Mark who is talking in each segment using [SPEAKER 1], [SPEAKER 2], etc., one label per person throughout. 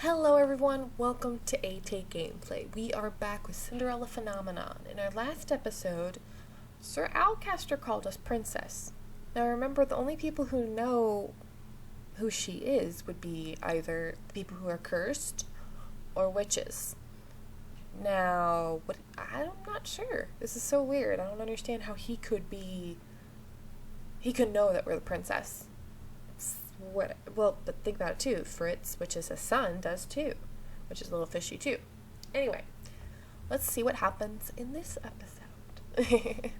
[SPEAKER 1] Hello everyone, welcome to A-Take Gameplay. We are back with Cinderella Phenomenon. In our last episode, Sir Alcaster called us Princess. Now remember, the only people who know who she is would be either the people who are cursed or witches. Now, I'm not sure. This is so weird. I don't understand how he could know that we're the princess. But think about it too. Fritz, which is his son, does too, which is a little fishy too. Anyway, let's see what happens in this episode.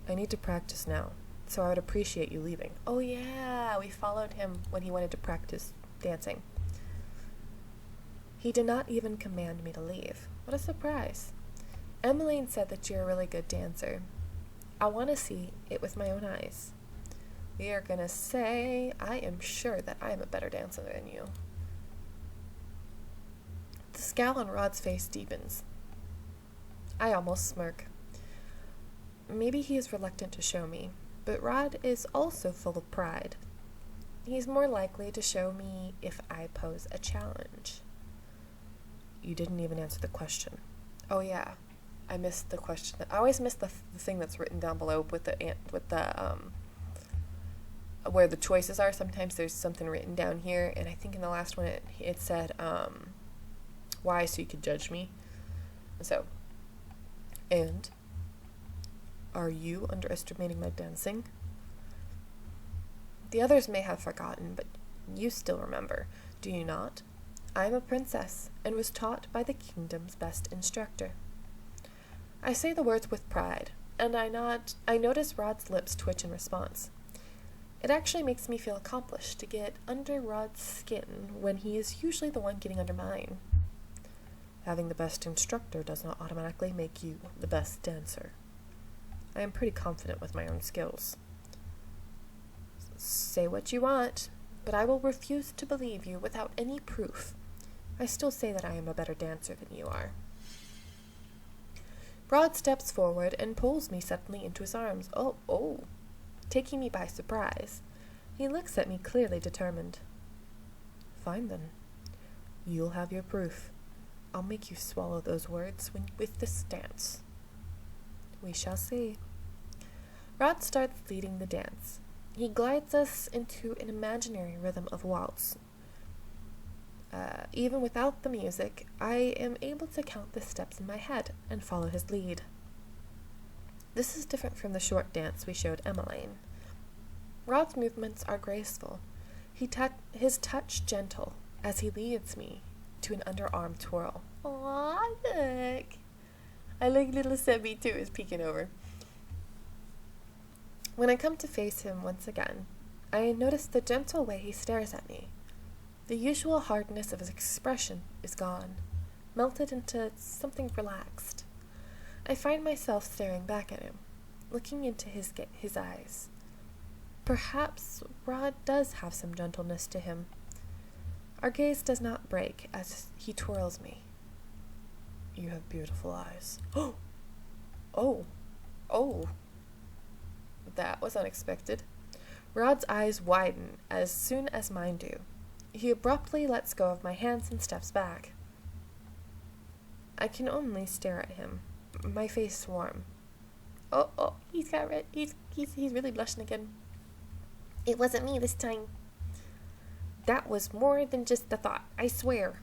[SPEAKER 1] I need to practice now, so I would appreciate you leaving. Oh yeah, we followed him when he wanted to practice dancing. He did not even command me to leave. What a surprise. Emmeline said that you're a really good dancer. I want to see it with my own eyes. We are gonna say, I am sure that I am a better dancer than you. The scowl on Rod's face deepens. I almost smirk. Maybe he is reluctant to show me, but Rod is also full of pride. He's more likely to show me if I pose a challenge. You didn't even answer the question. Oh yeah, I missed the question. I always miss the thing that's written down below with the where the choices are. Sometimes there's something written down here, and I think in the last one it said why, so you could judge me. And are you underestimating my dancing? The others may have forgotten, but you still remember, do you not? I am a princess and was taught by the kingdom's best instructor. I say the words with pride, and I notice Rod's lips twitch in response. It actually makes me feel accomplished to get under Rod's skin when he is usually the one getting under mine. Having the best instructor does not automatically make you the best dancer. I am pretty confident with my own skills. Say what you want, but I will refuse to believe you without any proof. I still say that I am a better dancer than you are. Rod steps forward and pulls me suddenly into his arms. Oh. Taking me by surprise. He looks at me clearly determined. Fine then. You'll have your proof. I'll make you swallow those words with this dance. We shall see. Rod starts leading the dance. He glides us into an imaginary rhythm of waltz. Even without the music, I am able to count the steps in my head and follow his lead. This is different from the short dance we showed Emmeline. Rod's movements are graceful. His touch gentle as he leads me to an underarm twirl. Aw, look. I like little Sebby too is peeking over. When I come to face him once again, I notice the gentle way he stares at me. The usual hardness of his expression is gone, melted into something relaxed. I find myself staring back at him, looking into his eyes. Perhaps Rod does have some gentleness to him. Our gaze does not break as he twirls me. You have beautiful eyes. Oh. That was unexpected. Rod's eyes widen as soon as mine do. He abruptly lets go of my hands and steps back. I can only stare at him. My face warm. Oh, he's got red. He's really blushing again. It wasn't me this time. That was more than just a thought, I swear.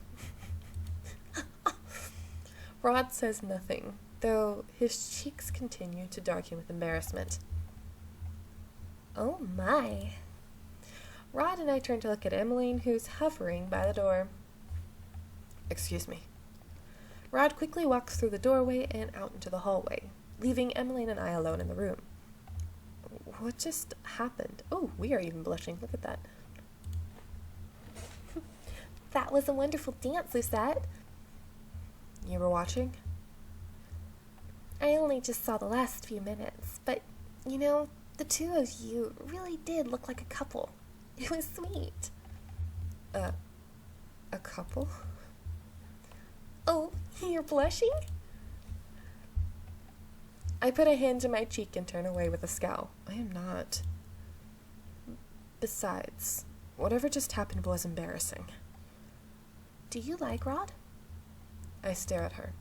[SPEAKER 1] Rod says nothing, though his cheeks continue to darken with embarrassment. Oh my. Rod and I turn to look at Emmeline, who's hovering by the door. Excuse me. Rod quickly walks through the doorway and out into the hallway, leaving Emmeline and I alone in the room. What just happened? Oh, we are even blushing. Look at that. That was a wonderful dance, Lucette. You were watching? I only just saw the last few minutes, but, the two of you really did look like a couple. It was sweet. A couple? Oh, you're blushing? I put a hand to my cheek and turn away with a scowl. I am not. Besides, whatever just happened was embarrassing. Do you like Rod? I stare at her.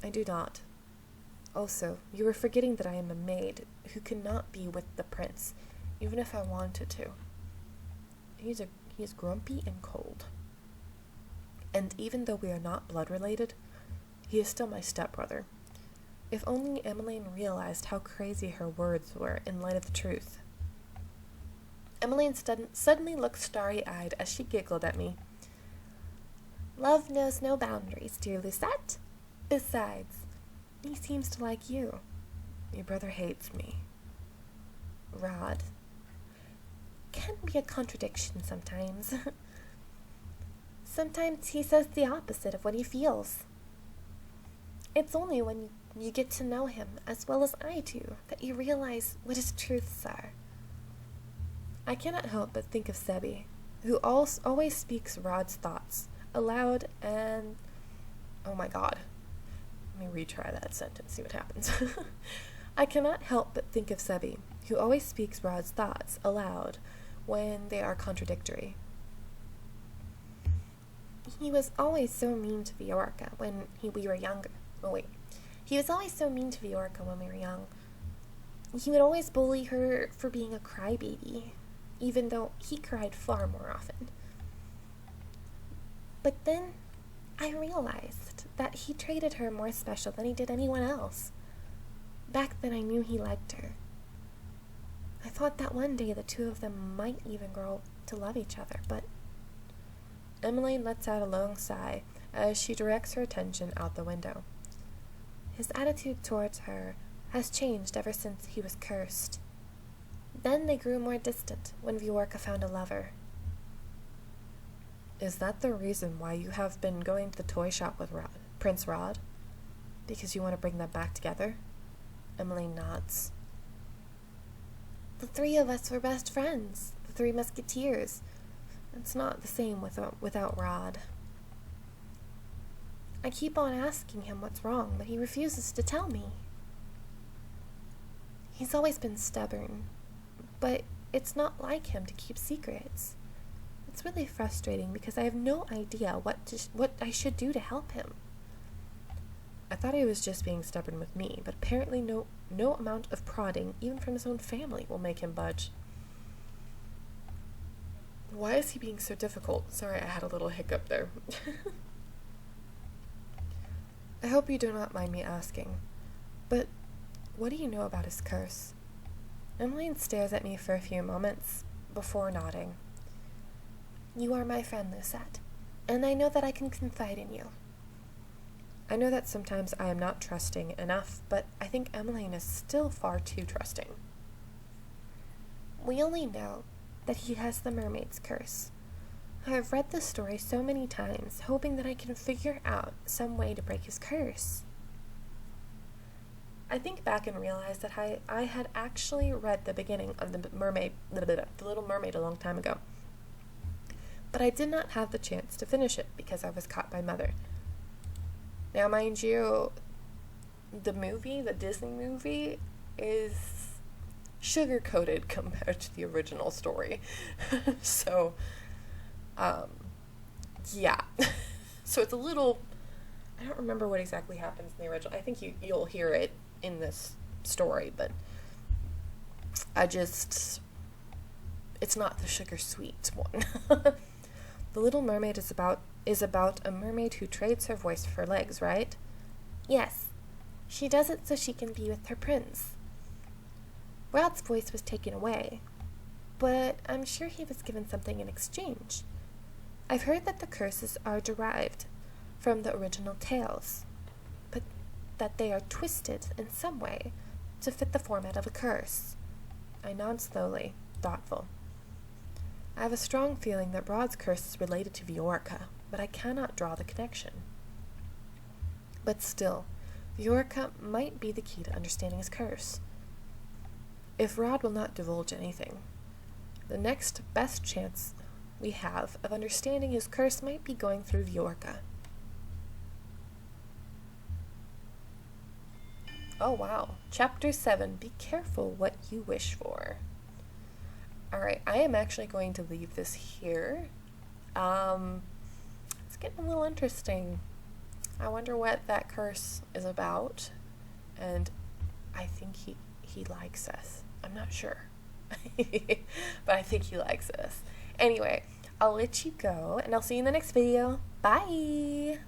[SPEAKER 1] I do not. Also, you are forgetting that I am a maid who cannot be with the prince, even if I wanted to. He is grumpy and cold. And even though we are not blood related, he is still my stepbrother. If only Emmeline realized how crazy her words were in light of the truth. Emmeline suddenly looked starry-eyed as she giggled at me. Love knows no boundaries, dear Lucette. Besides, he seems to like you. Your brother hates me. Rod. Can be a contradiction sometimes. Sometimes he says the opposite of what he feels. It's only when you get to know him as well as I do that you realize what his truths are. I cannot help but think of Sebi, who always speaks Rod's thoughts aloud and... Oh my god. Let me retry that sentence, see what happens. I cannot help but think of Sebi, who always speaks Rod's thoughts aloud when they are contradictory. He was always so mean to Viorca when we were younger. Oh wait. He was always so mean to Viorca when we were young. He would always bully her for being a crybaby, even though he cried far more often. But then I realized that he treated her more special than he did anyone else. Back then I knew he liked her. I thought that one day the two of them might even grow to love each other, but... Emmeline lets out a long sigh as she directs her attention out the window. His attitude towards her has changed ever since he was cursed. Then they grew more distant when Viorca found a lover. Is that the reason why you have been going to the toy shop with Prince Rod? Because you want to bring them back together? Emmeline nods. The three of us were best friends, the three musketeers. It's not the same without Rod. I keep on asking him what's wrong, but he refuses to tell me. He's always been stubborn, but it's not like him to keep secrets. It's really frustrating because I have no idea what I should do to help him. I thought he was just being stubborn with me, but apparently no amount of prodding, even from his own family, will make him budge. Why is he being so difficult? Sorry, I had a little hiccup there. I hope you do not mind me asking, but what do you know about his curse? Emmeline stares at me for a few moments before nodding. You are my friend, Lucette, and I know that I can confide in you. I know that sometimes I am not trusting enough, but I think Emmeline is still far too trusting. We only know that he has the mermaid's curse. I have read the story so many times, hoping that I can figure out some way to break his curse. I think back and realize that I had actually read the beginning of the Little Mermaid a long time ago. But I did not have the chance to finish it because I was caught by Mother. Now, mind you, the Disney movie, is sugar-coated compared to the original story. So, yeah. So it's a little... I don't remember what exactly happens in the original. I think you'll hear it in this story, but it's not the sugar-sweet one. The Little Mermaid is about a mermaid who trades her voice for legs, right? Yes. She does it so she can be with her prince. Rod's voice was taken away, but I'm sure he was given something in exchange. I've heard that the curses are derived from the original tales, but that they are twisted in some way to fit the format of a curse. I nod slowly, thoughtful. I have a strong feeling that Rod's curse is related to Viorca, but I cannot draw the connection. But still, Viorca might be the key to understanding his curse. If Rod will not divulge anything, the next best chance we have of understanding his curse might be going through Viorca. Oh wow. Chapter 7. Be careful what you wish for. Alright, I am actually going to leave this here. It's getting a little interesting. I wonder what that curse is about. And I think he likes us. I'm not sure. But I think he likes us. Anyway, I'll let you go, and I'll see you in the next video. Bye!